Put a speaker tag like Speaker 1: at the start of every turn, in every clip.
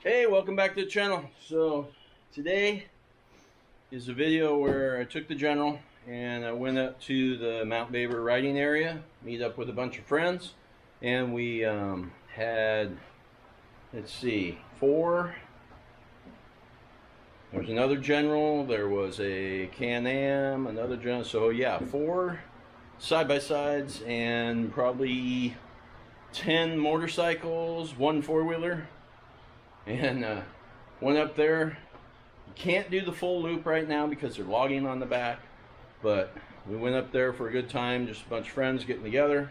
Speaker 1: Hey, welcome back to the channel. So today is a video where I took the General and I went up to the Mount Baber riding area, meet up with a bunch of friends, and we had, let's see, four. There was another General, there was a Can-Am, another General. So yeah, four side-by-sides and probably 10 motorcycles, one four-wheeler. And went up there. You can't do the full loop right now because they're logging on the back, but we went up there for a good time, just a bunch of friends getting together.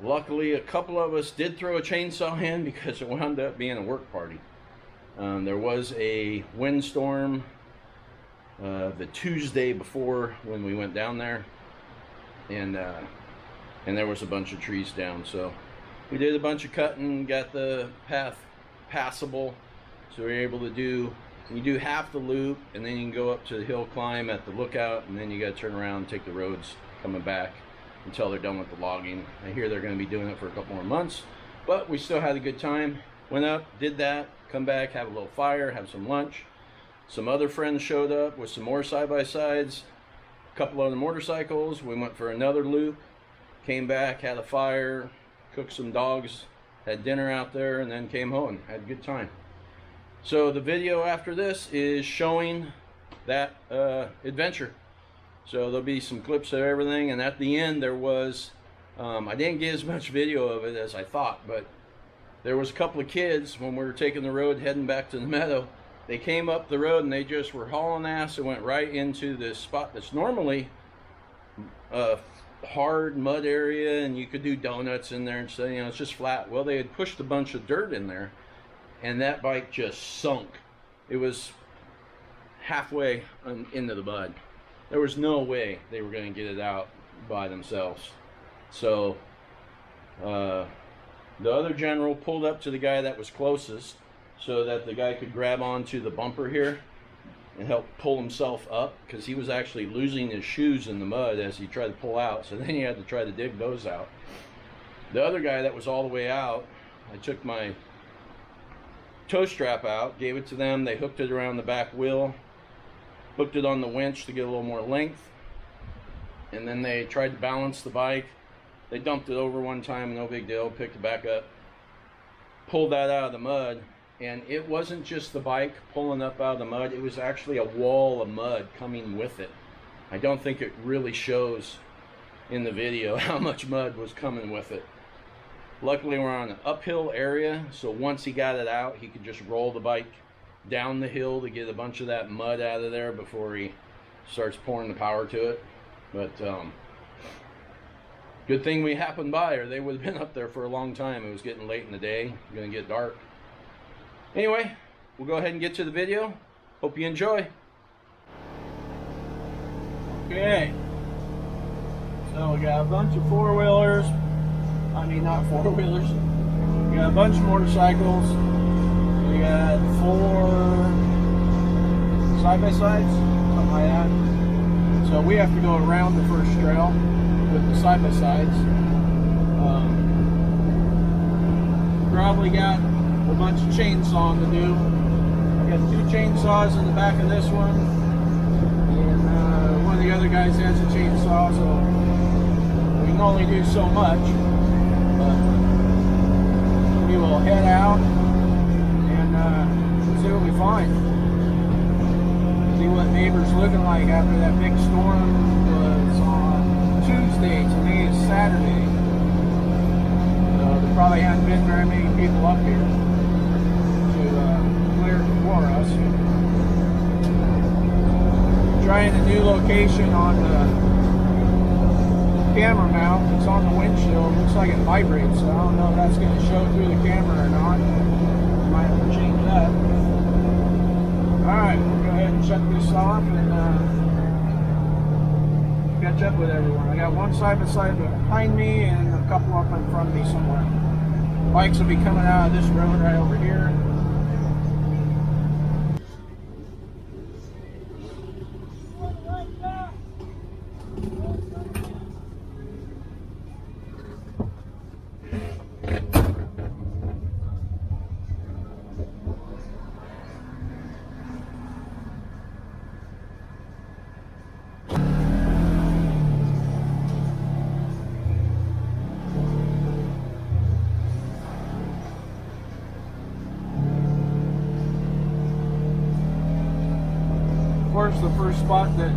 Speaker 1: Luckily, a couple of us did throw a chainsaw in because it wound up being a work party. There was a windstorm the Tuesday before when we went down there, and there was a bunch of trees down, so we did a bunch of cutting, got the path passable, so we're able to do, you do half the loop and then you can go up to the hill climb at the lookout, and then you got to turn around and take the roads coming back until they're done with the logging. I hear they're going to be doing it for a couple more months, but we still had a good time. Went up, did that, come back, have a little fire, have some lunch. Some other friends showed up with some more side-by-sides, a couple other motorcycles. We went for another loop, came back, had a fire, cooked some dogs, had dinner out there, and then came home. Had a good time. So the video after this is showing that adventure. So there'll be some clips of everything, and at the end there was, I didn't get as much video of it as I thought, but there was a couple of kids when we were taking the road heading back to the meadow. They came up the road and they just were hauling ass and went right into this spot that's normally hard mud area, and you could do donuts in there and say, you know, it's just flat. Well, they had pushed a bunch of dirt in there and that bike just sunk. It was halfway into the mud. There was no way they were going to get it out by themselves. So the other General pulled up to the guy that was closest so that the guy could grab onto the bumper here and help pull himself up, because he was actually losing his shoes in the mud as he tried to pull out, so then he had to try to dig those out. The other guy that was all the way out, I took my tow strap out, gave it to them, they hooked it around the back wheel, hooked it on the winch to get a little more length, and then they tried to balance the bike. They dumped it over one time, no big deal, picked it back up, pulled that out of the mud. And it wasn't just the bike pulling up out of the mud, it was actually a wall of mud coming with it. I don't think it really shows in the video how much mud was coming with it. Luckily we're on an uphill area, so once he got it out, he could just roll the bike down the hill to get a bunch of that mud out of there before he starts pouring the power to it. But good thing we happened by, or they would have been up there for a long time. It was getting late in the day, gonna get dark. Anyway, we'll go ahead and get to the video. Hope you enjoy. Okay, so we got a bunch of four-wheelers. I mean, not four-wheelers. We got a bunch of motorcycles. We got 4 side-by-sides, something like that. So we have to go around the first trail with the side-by-sides. Probably got a bunch of chainsawing to do. I got 2 chainsaws in the back of this one, and one of the other guys has a chainsaw, so we can only do so much. But we will head out and see what we find. See what Baber's looking like after that big storm was on Tuesday. Today is Saturday. There probably hasn't been very many people up here for us. Trying a new location on the camera mount. It's on the windshield. Looks like it vibrates, so I don't know if that's going to show through the camera or not. Might have to change that. Alright, we'll go ahead and shut this off and catch up with everyone. I got one side-by-side behind me and a couple up in front of me somewhere. Bikes will be coming out of this road right over here.
Speaker 2: course, the first spot that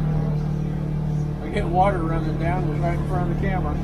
Speaker 2: I get water running down was right in front of the camera.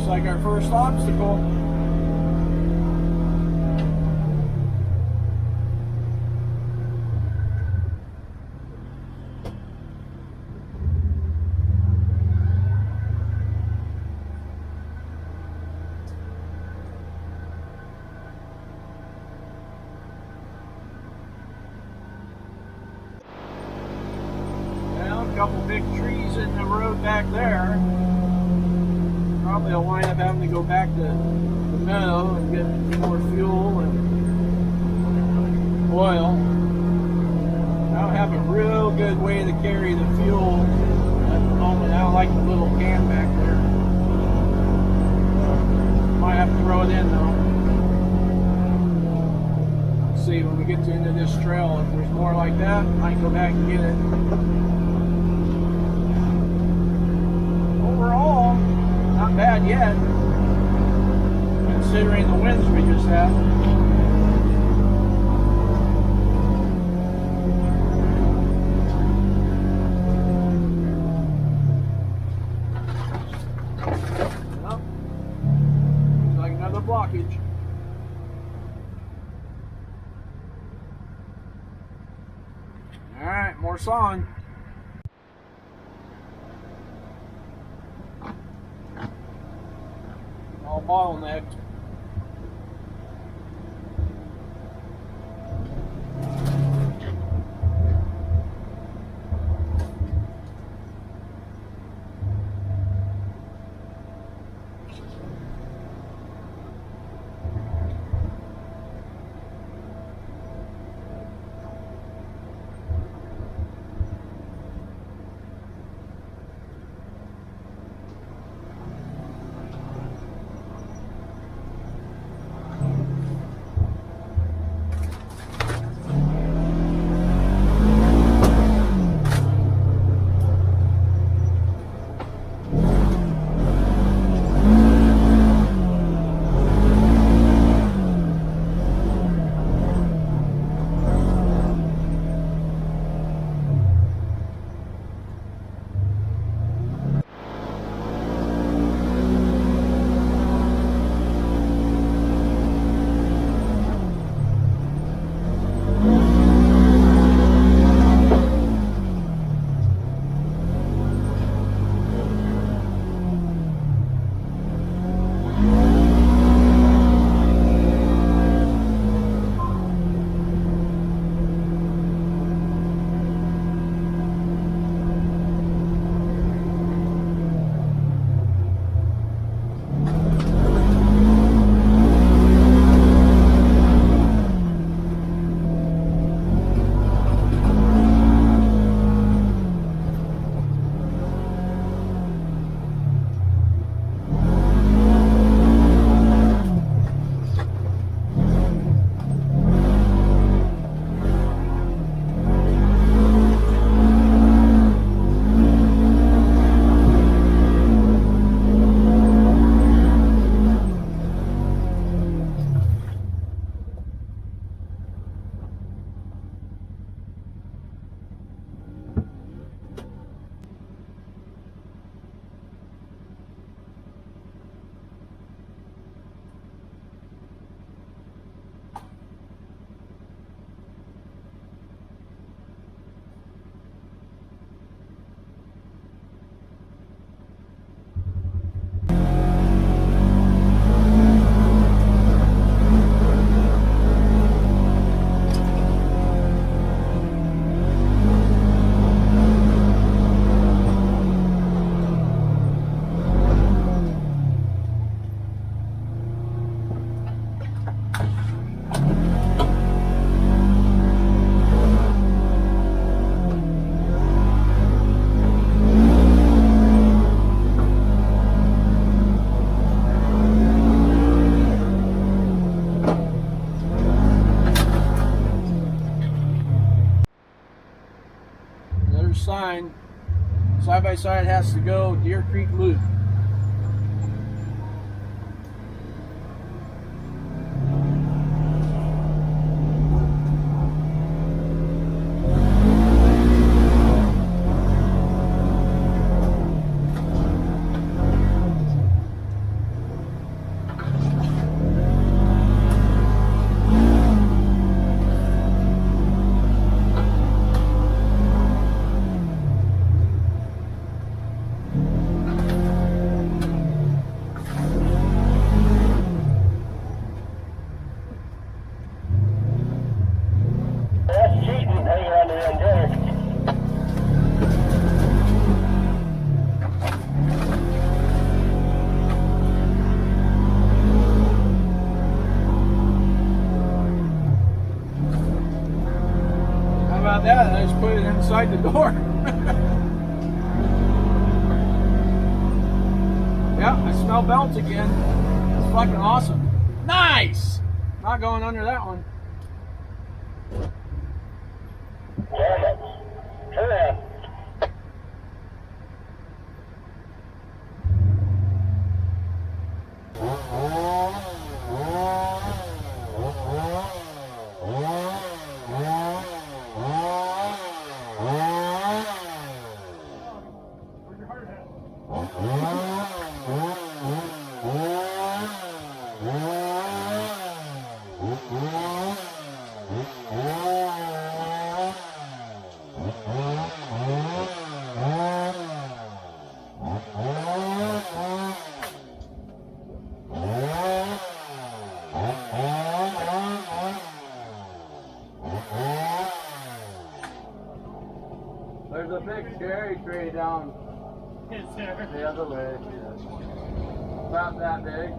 Speaker 2: Like our first obstacle. Well, a couple big trees in the road back there. Probably I'll wind up having to go back to the meadow and get more fuel and oil. I don't have a real good way to carry the fuel at the moment. I don't like the little can back there. Might have to throw it in though. Let's see when we get to the end of this trail, if there's more like that, I might go back and get it. Overall, not bad yet, considering the winds we just had. Well, looks like another blockage. Alright, more sawing. All bottlenecked. side-by-side has to go Deer Creek Loop. That, I just put it inside the door. Yeah, I smell belts again. It's fucking awesome. Nice! Not going under that one. There's a big cherry tree down the other way. About that big.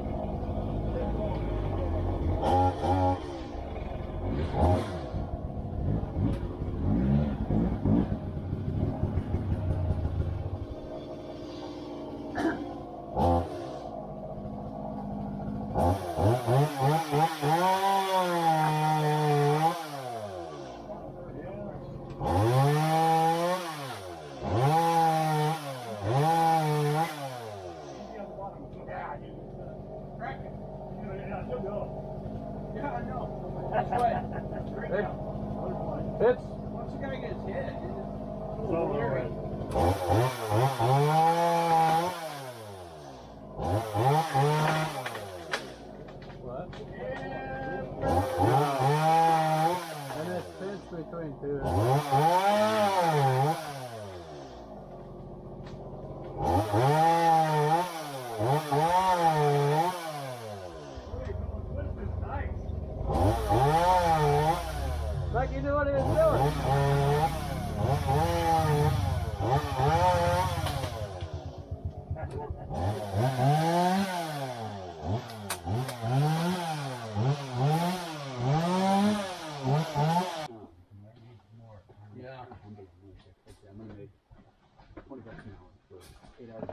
Speaker 2: Yeah, I know. That's right. It's once the guy gets hit, it's hilarious. What? And it's pitch between two. Like you knew what he was doing. Yeah.
Speaker 3: I'm gonna make $20 an hour for 8 hours,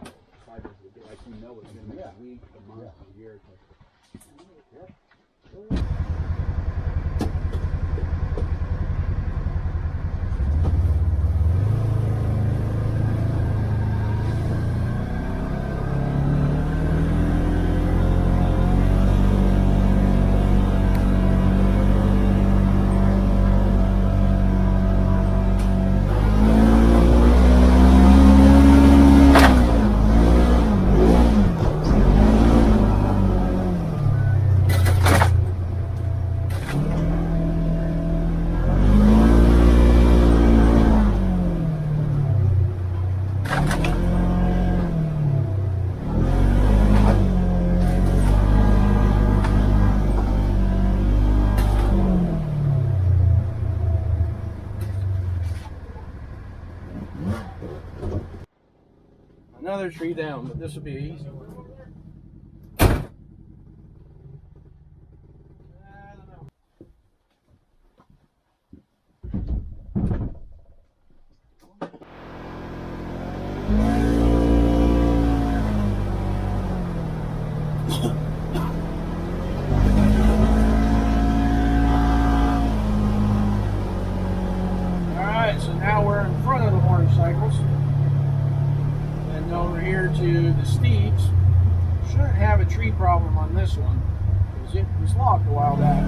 Speaker 3: 5 days a day. Like you know, it's gonna make a week, a month, a year.
Speaker 2: Another tree down, but this will be an easy one. Alright, so now we're in front of the motorcycles. the steeps. Shouldn't have a tree problem on this one because it was locked a while back.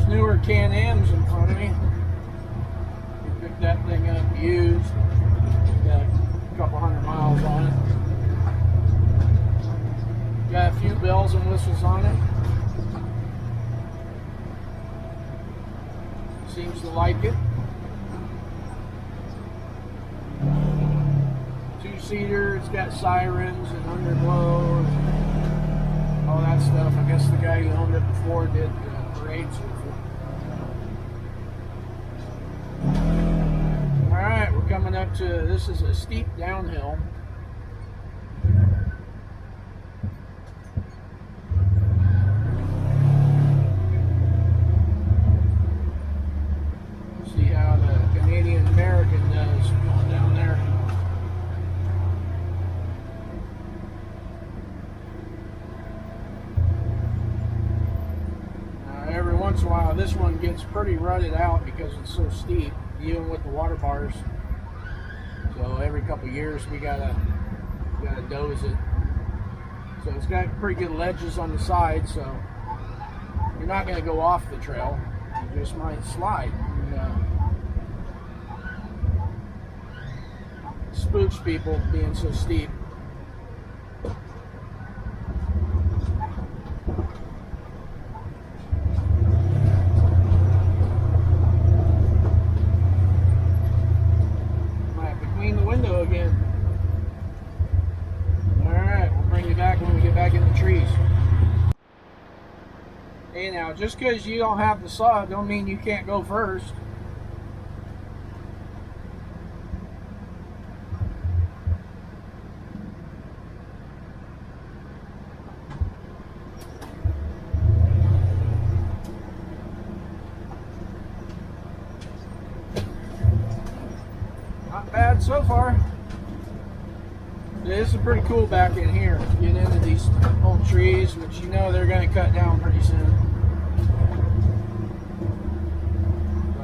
Speaker 2: Newer Can-Ams in front of me. Picked that thing up used. Got a couple hundred miles on it. Got a few bells and whistles on it. Seems to like it. Two-seater. It's got sirens and underglow and all that stuff. I guess the guy who owned it before did parades with it. Alright, we're coming up to, this is a steep downhill. See how the Canadian American does going down there. Every once in a while, this one gets pretty rutted out because it's so steep, even with the water bars. So every couple of years, we gotta doze it. So it's got pretty good ledges on the side, so you're not gonna go off the trail. You just might slide. And, spooks people being so steep. Again. Alright, we'll bring you back when we get back in the trees. Hey now, just because you don't have the saw don't mean you can't go first. Not bad so far. This is pretty cool back in here. Get into these old trees, which you know they're going to cut down pretty soon.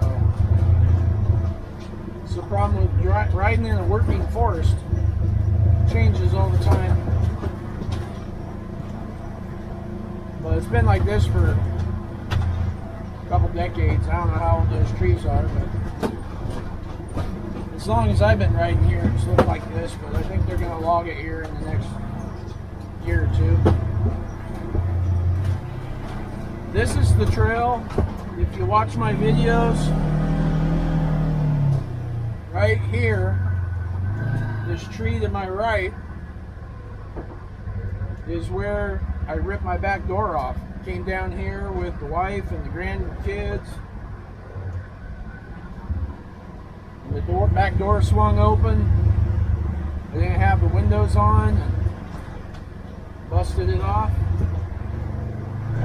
Speaker 2: So, it's the problem with riding in a working forest. It changes all the time. But it's been like this for a couple decades. I don't know how old those trees are, but as long as I've been riding here, it's looked like this, but I think they're going to log it here in the next year or two. This is the trail. If you watch my videos, right here, this tree to my right is where I ripped my back door off. Came down here with the wife and the grandkids. The back door swung open. I didn't have the windows on. Busted it off.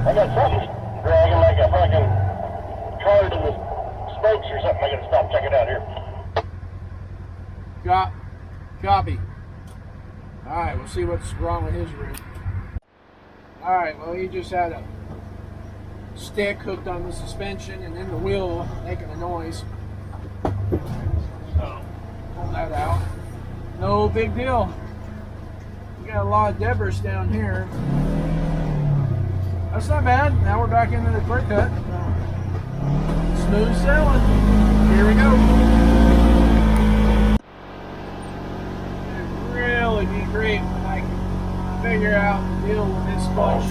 Speaker 4: I got something dragging like a fucking card in the spokes or something. I gotta stop, check it out here.
Speaker 2: Copy. Alright, we'll see what's wrong with his rig. Alright, well, he just had a stick hooked on the suspension and then the wheel making a noise. So, pull that out. No big deal. We got a lot of debris down here. That's not bad. Now we're back into the quick cut. Smooth sailing. Here we go. It'd really be great when I can figure out the deal with this clutch.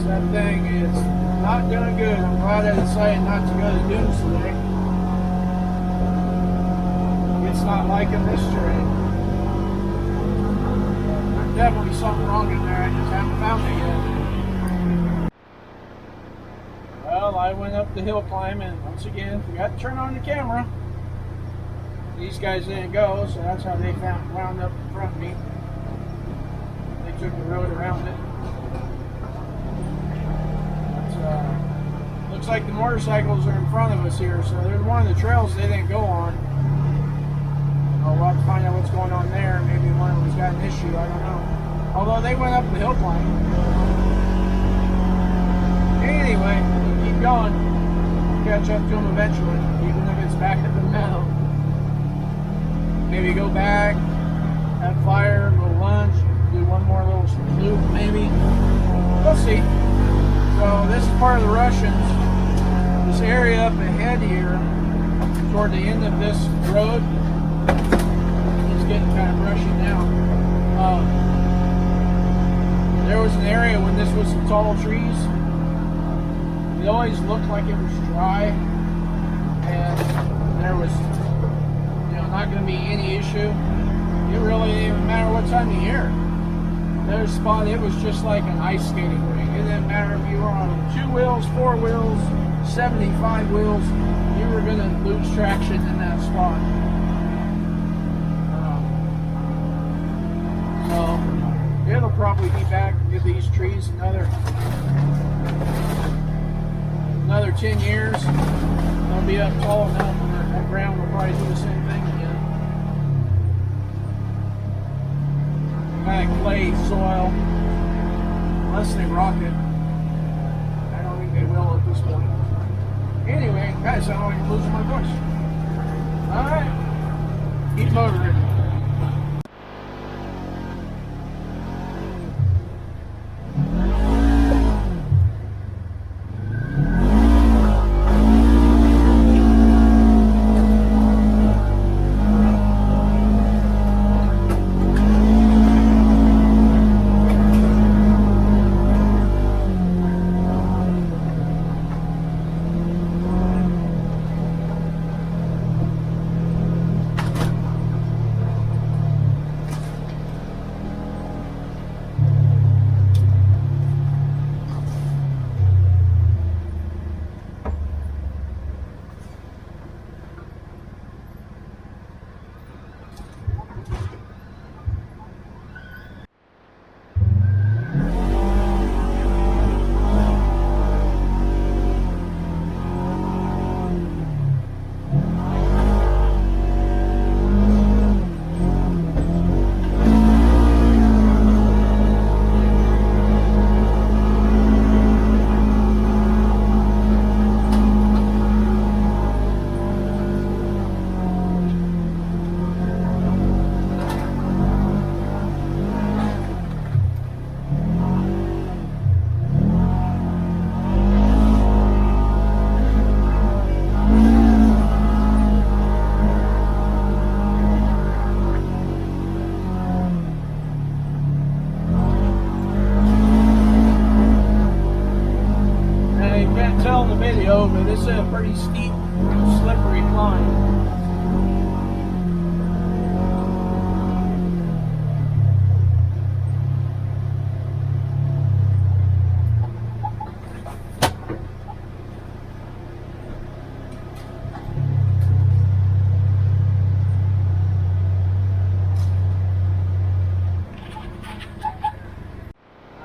Speaker 2: That thing is not doing good. I'm glad I decided not to go to Dunes today. It's not liking this terrain. There's definitely something wrong in there. I just haven't found it yet. Well, I went up the hill climb and once again forgot to turn on the camera. These guys didn't go, so that's how they wound up in front of me. They took the road around it. Looks like the motorcycles are in front of us here, so there's one of the trails they didn't go on. We'll have to find out what's going on there. Maybe one of them's got an issue, I don't know. Although they went up the hill climb. Anyway, we'll keep going. We'll catch up to them eventually, even if it's back at the meadow. Maybe go back, have fire, go lunch, do one more little loop maybe. We'll see. So this is part of the Russians. This area up ahead here, toward the end of this road, it's getting kind of brushy now. There was an area when this was some tall trees. It always looked like it was dry, and there was, not going to be any issue. It really didn't even matter what time of year. There's a spot, it was just like an ice skating ring. It didn't matter if you were on 2 wheels, 4 wheels, 75 wheels, you were going to lose traction in that spot. So it'll probably be back to these trees another 10 years. They'll be up tall enough where that ground will probably do the same thing again. Kind of clay soil, unless they rock it. I don't think they will at this point. Anyway, guys, I don't like losing my voice. Alright, keep motoring. But it's a pretty steep, slippery climb.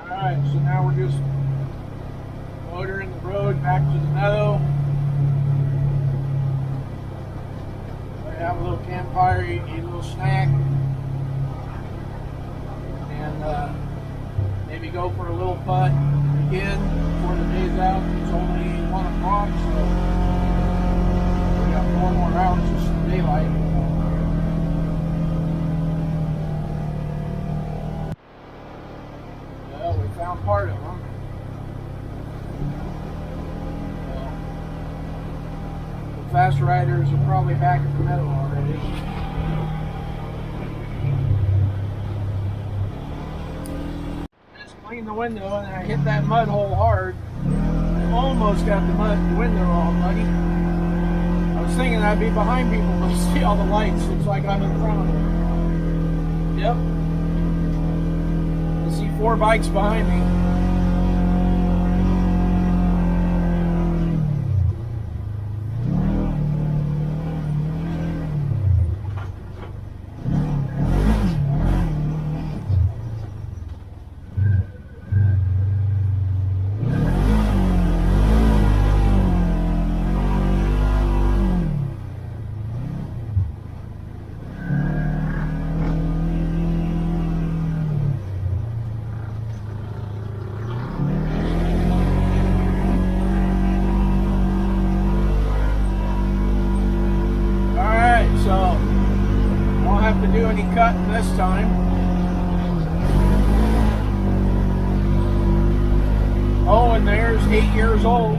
Speaker 2: Alright, so now we're just motoring the road back to the meadow. Have a little campfire, eat a little snack, and maybe go for a little putt again before the day's out. It's only 1 o'clock, so we got 4 more hours of daylight. fast riders are probably back at the meadow already. Just cleaned the window and I hit that mud hole hard. Almost got the window all muddy. I was thinking I'd be behind people, but see all the lights. Looks like I'm in front of them. Yep. I see 4 bikes behind me. Do any cutting this time. Oh, and there's 8 years old.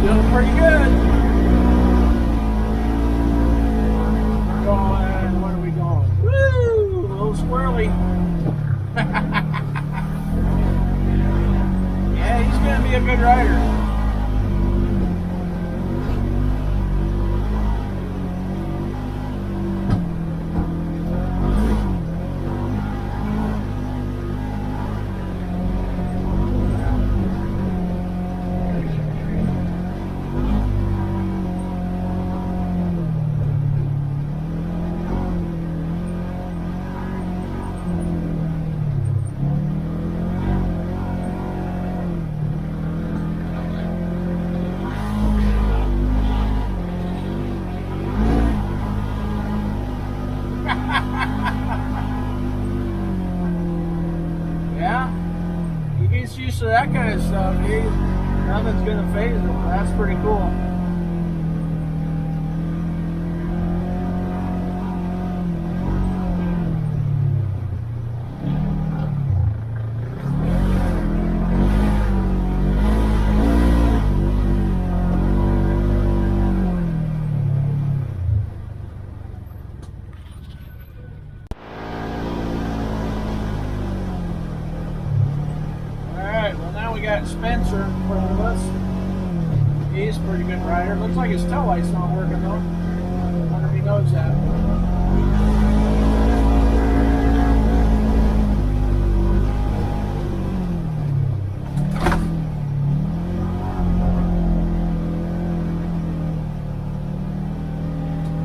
Speaker 2: Doing pretty good. We're going, where are we going? Woo! A little squirrely. Yeah, he's going to be a good rider. Used to that kind of stuff, nothing's gonna phase him. That's pretty cool. We got Spencer in front of us. He's a pretty good rider. Looks like his tail light's not working though. I wonder if he knows that.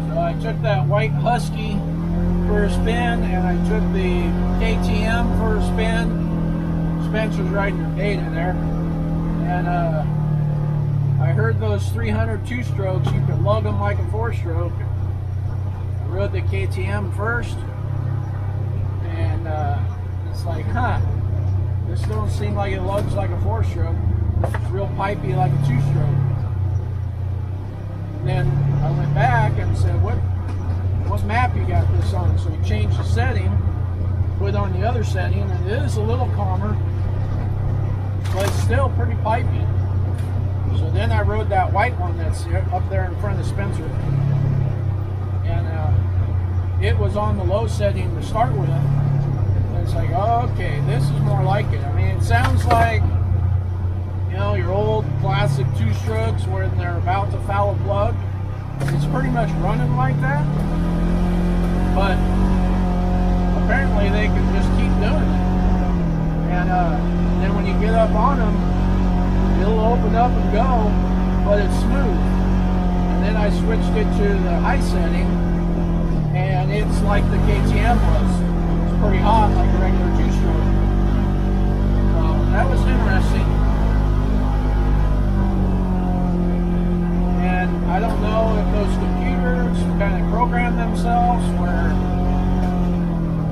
Speaker 2: So I took that white Husky for a spin, and I took the KTM for a spin. Spencer's riding a beta there, and I heard those 300 2-strokes, you could lug them like a 4-stroke. I rode the KTM first, and it's like, this don't seem like it lugs like a 4-stroke. It's real pipey like a 2-stroke. And then I went back and said, what map you got this on? So we changed the setting, put on the other setting, and it is a little calmer, but it's still pretty pipey. So then I rode that white one that's up there in front of Spencer, and it was on the low setting to start with. And it's like, oh, okay, this is more like it. I mean, it sounds like, you know, your old classic 2-strokes where they're about to foul a plug. It's pretty much running like that, but apparently they can just keep doing it. And then when you get up on them, it'll open up and go, but it's smooth. And then I switched it to the high setting, and it's like the KTM was. It's pretty hot, like a regular 2-stroke. So that was interesting. And I don't know if those computers kind of program themselves where,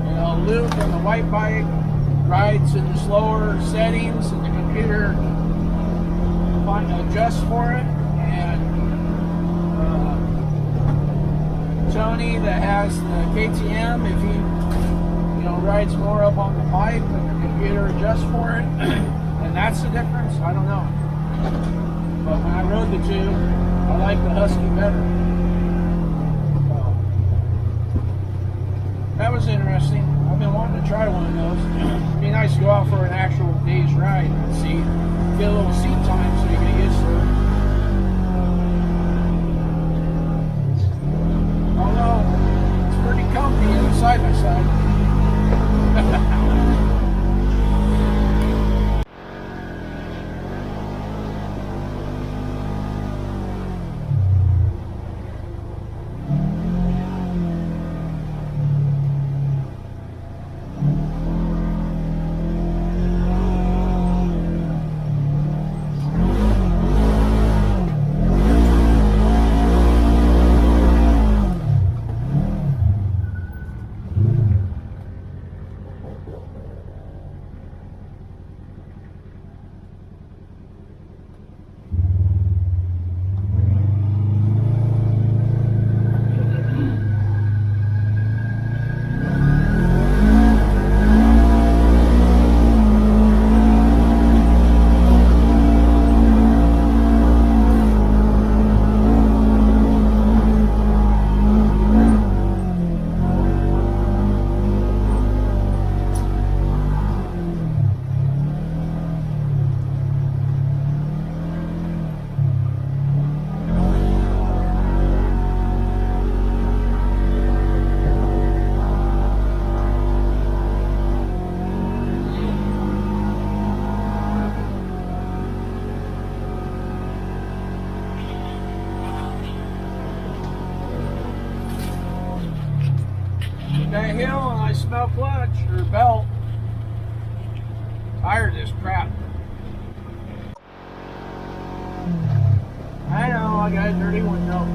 Speaker 2: you know, Luke on the white bike rides in the slower settings and the computer adjusts for it, and Tony that has the KTM, if he, you know, rides more up on the pipe and the computer adjusts for it, and that's the difference. I don't know. but when I rode the two, I like the Husky better. So, that was interesting. I've been wanting to try one of those. It'd be nice to go out for an actual day's ride and see, get a little seat time so you get used to it. Although, it's pretty comfy in the side by side. That hill and I smell clutch or belt. Tired of this crap. I know, I got a dirty window.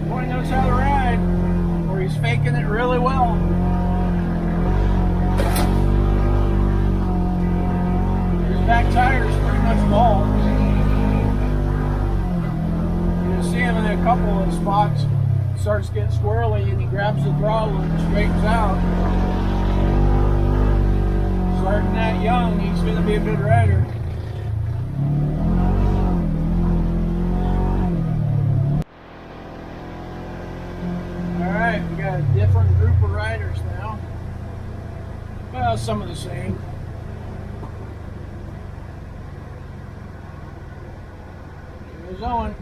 Speaker 2: Boy knows how to ride, or he's faking it really well. Back tire is pretty much bald. You see him in a couple of spots, starts getting squirrely and he grabs the throttle and straightens out. Starting that young, he's going to be a good rider. Alright, we got a different group of riders now. Well, some of the same. Goes on.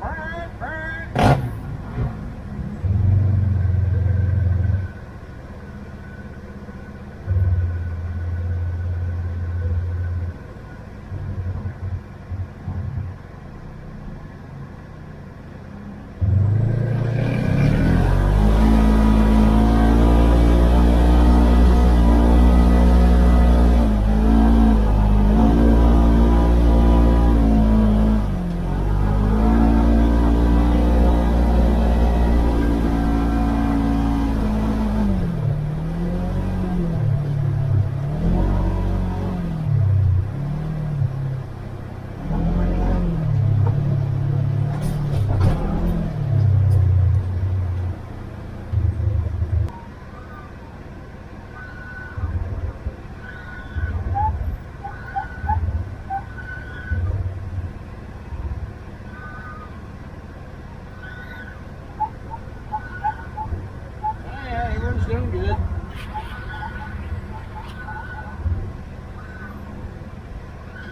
Speaker 2: Doing good.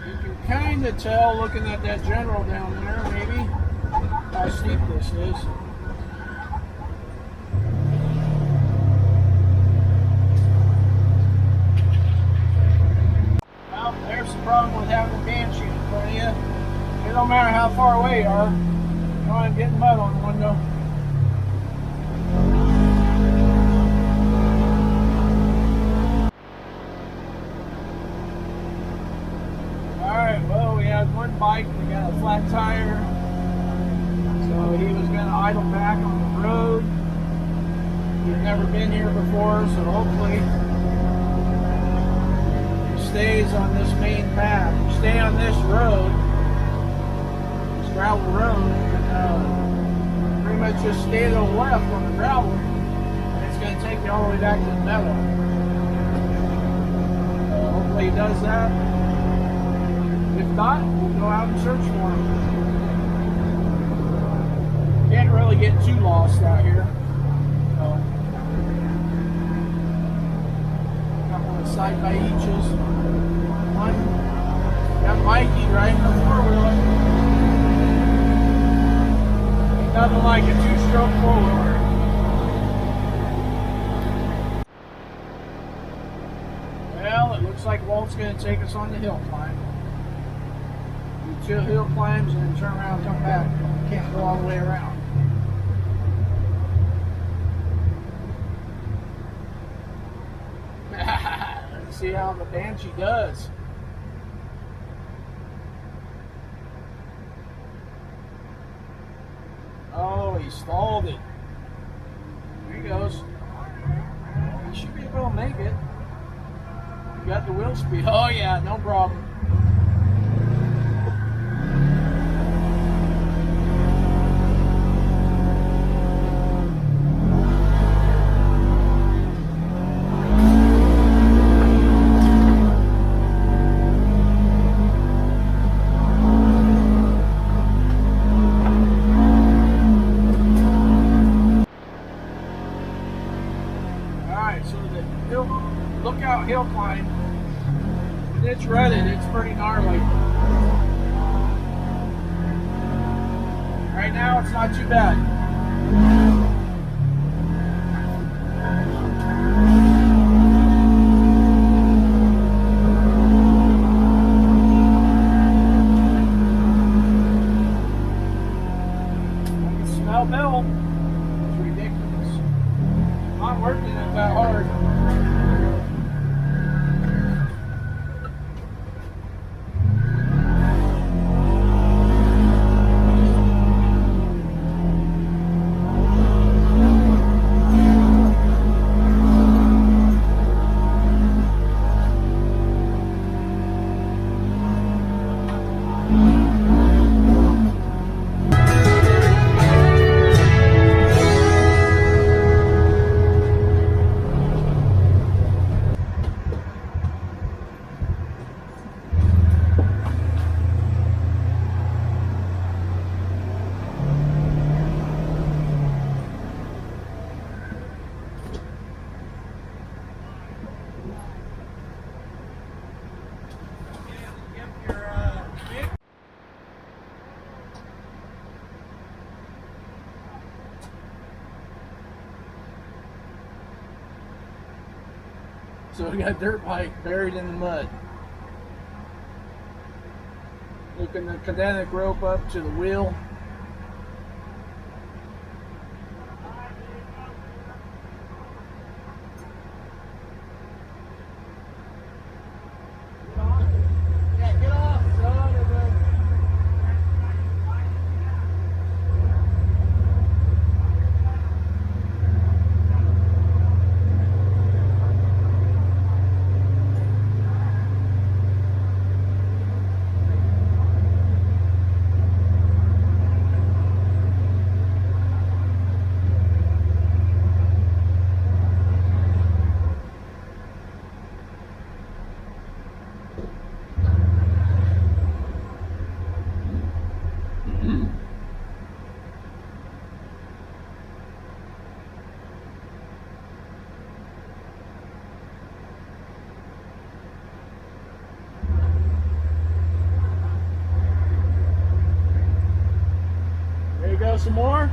Speaker 2: You can kind of tell looking at that general down there, maybe, how steep this is. Well, there's the problem with having a Banshee in front of you. It don't matter how far away you are, you know, I'm getting mud on the window. One bike, we got a flat tire, so he was going to idle back on the road. He's never been here before, so hopefully he stays on this main path. If you stay on this road, it's gravel. gravel road, and pretty much just stay to the left on the gravel, and it's going to take you all the way back to the meadow. Hopefully he does that. If not, we'll go out and search for him. Can't really get too lost out here. So, got one side by eaches. One got Mikey right in the four-wheeler. Ain't nothing like a two-stroke four-wheeler. Well, it looks like Walt's going to take us on the hill climb. Do 2 hill climbs and then turn around and come back. Can't go all the way around. Let's see how the Banshee does. Oh, he stalled it. There he goes. He should be able to make it. You got the wheel speed. Oh yeah, no problem. Lookout hill climb. It's rutted, it's pretty gnarly. Right now it's not too bad. I can smell Bill. It's ridiculous. I'm not working it that hard. So we got a dirt bike buried in the mud. Hooking the cadenic rope up to the wheel. Yeah, get off, son. There you go, some more.